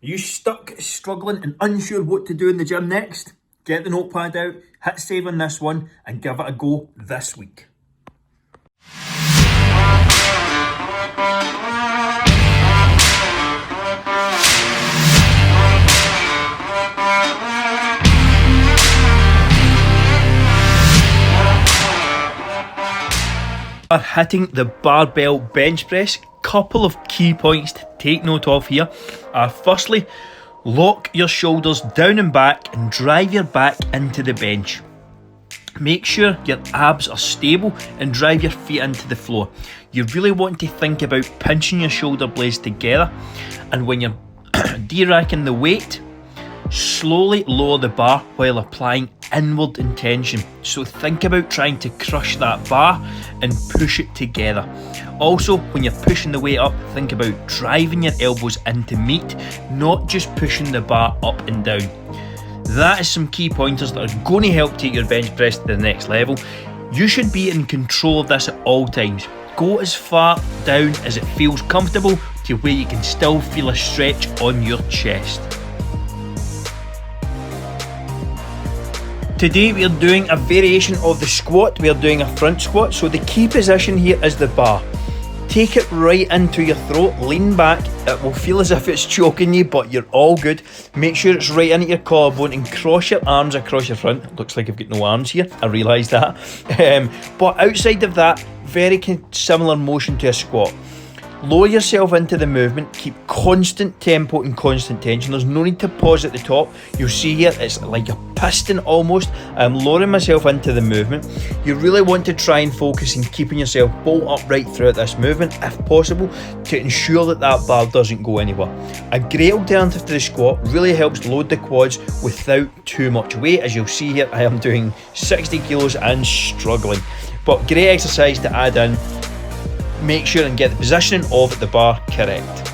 Are you stuck, struggling and unsure what to do in the gym next? Get the notepad out, hit save on this one and give it a go this week. Are hitting the barbell bench press. Couple of key points to take note of here are, firstly, lock your shoulders down and back and drive your back into the bench. Make sure your abs are stable and drive your feet into the floor. You really want to think about pinching your shoulder blades together, and when you're de-racking the weight, slowly lower the bar while applying inward intention. So think about trying to crush that bar and push it together. Also, when you're pushing the weight up, think about driving your elbows into meat, not just pushing the bar up and down. That is some key pointers that are going to help take your bench press to the next level. You should be in control of this at all times. Go as far down as it feels comfortable to where you can still feel a stretch on your chest. Today we are doing a variation of the squat. We are doing a front squat. So the key position here is the bar. Take it right into your throat, lean back. It will feel as if it's choking you, but you're all good. Make sure it's right into your collarbone and cross your arms across your front. It looks like I've got no arms here, I realise that. But outside of that, very similar motion to a squat. Lower yourself into the movement, keep constant tempo and constant tension. There's no need to pause at the top. You'll see here, it's like a piston almost. I'm lowering myself into the movement. You really want to try and focus on keeping yourself bolt upright throughout this movement, if possible, to ensure that that bar doesn't go anywhere. A great alternative to the squat, really helps load the quads without too much weight. As you'll see here, I am doing 60 kilos and struggling. But great exercise to add in. Make sure and get the positioning of the bar correct.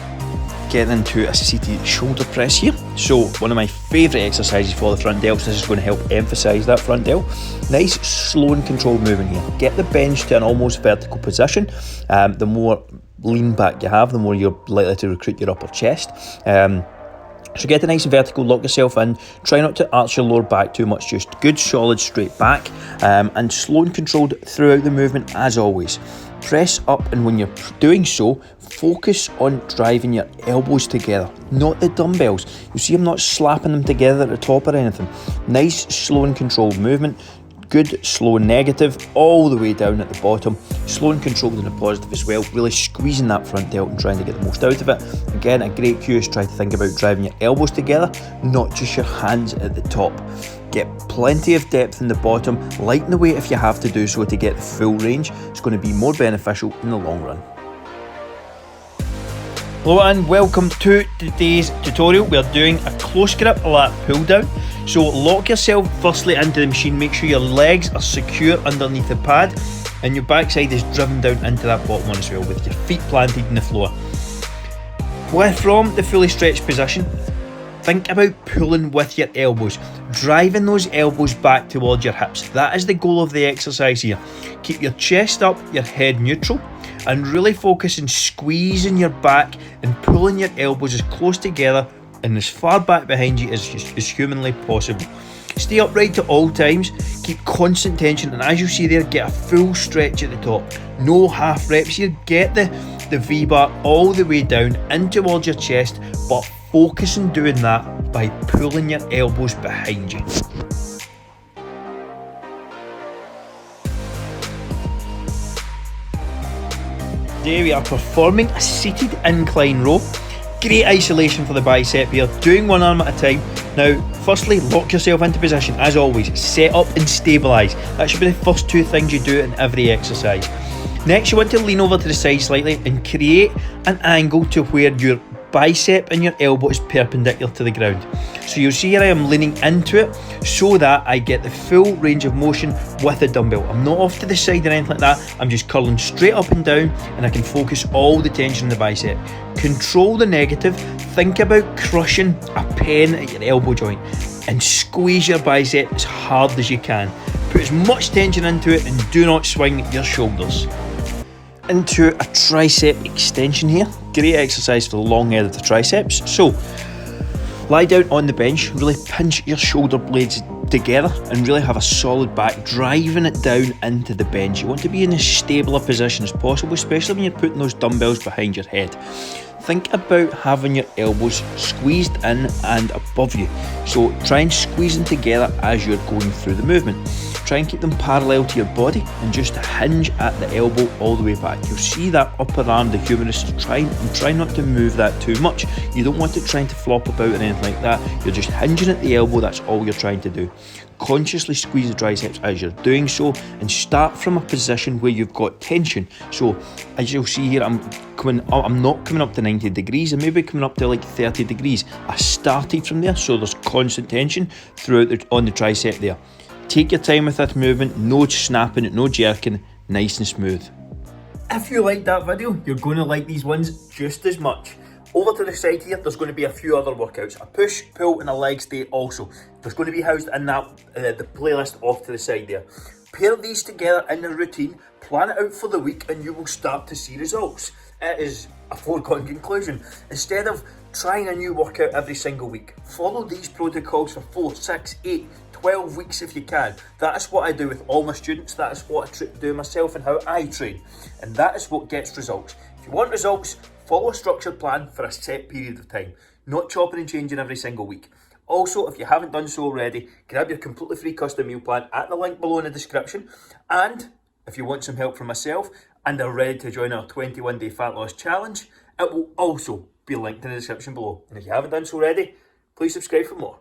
Getting into a seated shoulder press here. So one of my favourite exercises for the front delts. This is going to help emphasise that front delt. Nice, slow and controlled movement here. Get the bench to an almost vertical position. The more lean back you have, the more you're likely to recruit your upper chest. So get a nice and vertical, lock yourself in, try not to arch your lower back too much, just good solid straight back, and slow and controlled throughout the movement as always. Press up, and when you're doing so, focus on driving your elbows together, not the dumbbells. You see I'm not slapping them together at the top or anything. Nice, slow and controlled movement. Good, slow and negative, all the way down at the bottom. Slow and controlled in the positive as well, really squeezing that front delt and trying to get the most out of it. Again, a great cue is try to think about driving your elbows together, not just your hands at the top. Get plenty of depth in the bottom, lighten the weight if you have to do so to get the full range. It's going to be more beneficial in the long run. Hello and welcome to today's tutorial. We are doing a close grip lat pull down. So lock yourself firstly into the machine, make sure your legs are secure underneath the pad and your backside is driven down into that bottom one as well with your feet planted in the floor. From the fully stretched position, think about pulling with your elbows, driving those elbows back towards your hips. That is the goal of the exercise here. Keep your chest up, your head neutral, and really focus on squeezing your back and pulling your elbows as close together and as far back behind you as humanly possible. Stay upright at all times, keep constant tension, and as you see there, get a full stretch at the top. No half reps here, get the V-bar all the way down in towards your chest, but focus on doing that by pulling your elbows behind you. Today we are performing a seated incline row. Great isolation for the bicep here, doing one arm at a time. Now, firstly, lock yourself into position as always. Set up and stabilise. That should be the first two things you do in every exercise. Next, you want to lean over to the side slightly and create an angle to where your bicep and your elbow is perpendicular to the ground. So you'll see here I am leaning into it so that I get the full range of motion with the dumbbell. I'm not off to the side or anything like that. I'm just curling straight up and down and I can focus all the tension in the bicep. Control the negative. Think about crushing a pen at your elbow joint and squeeze your bicep as hard as you can. Put as much tension into it and do not swing your shoulders. Into a tricep extension here. Great exercise for the long head of the triceps. So Lie down on the bench, really pinch your shoulder blades together and really have a solid back, driving it down into the bench. You want to be in as stable a position as possible, especially when you're putting those dumbbells behind your head. Think about having your elbows squeezed in and above you. So try and squeeze them together as you're going through the movement. Try and keep them parallel to your body and just hinge at the elbow all the way back. You'll see that upper arm, the humerus, try not to move that too much. You don't want it trying to flop about or anything like that. You're just hinging at the elbow, that's all you're trying to do. Consciously squeeze the triceps as you're doing so and start from a position where you've got tension. So as you'll see here, I'm not coming up to 90 degrees, I'm maybe coming up to like 30 degrees. I started from there, so there's constant tension throughout on the tricep there. Take your time with this movement, no snapping, no jerking, nice and smooth. If you liked that video, you're going to like these ones just as much. Over to the side here, there's going to be a few other workouts. A push, pull and a legs day also. There's going to be housed in that the playlist off to the side there. Pair these together in a routine, plan it out for the week and you will start to see results. It is a foregone conclusion. Instead of trying a new workout every single week, follow these protocols for 4, 6, 8, 12 weeks if you can. That is what I do with all my students. That is what I do myself and how I train. And that is what gets results. If you want results, follow a structured plan for a set period of time, not chopping and changing every single week. Also, if you haven't done so already, grab your completely free custom meal plan at the link below in the description. And if you want some help from myself and are ready to join our 21-day fat loss challenge, it will also be linked in the description below. And if you haven't done so already, please subscribe for more.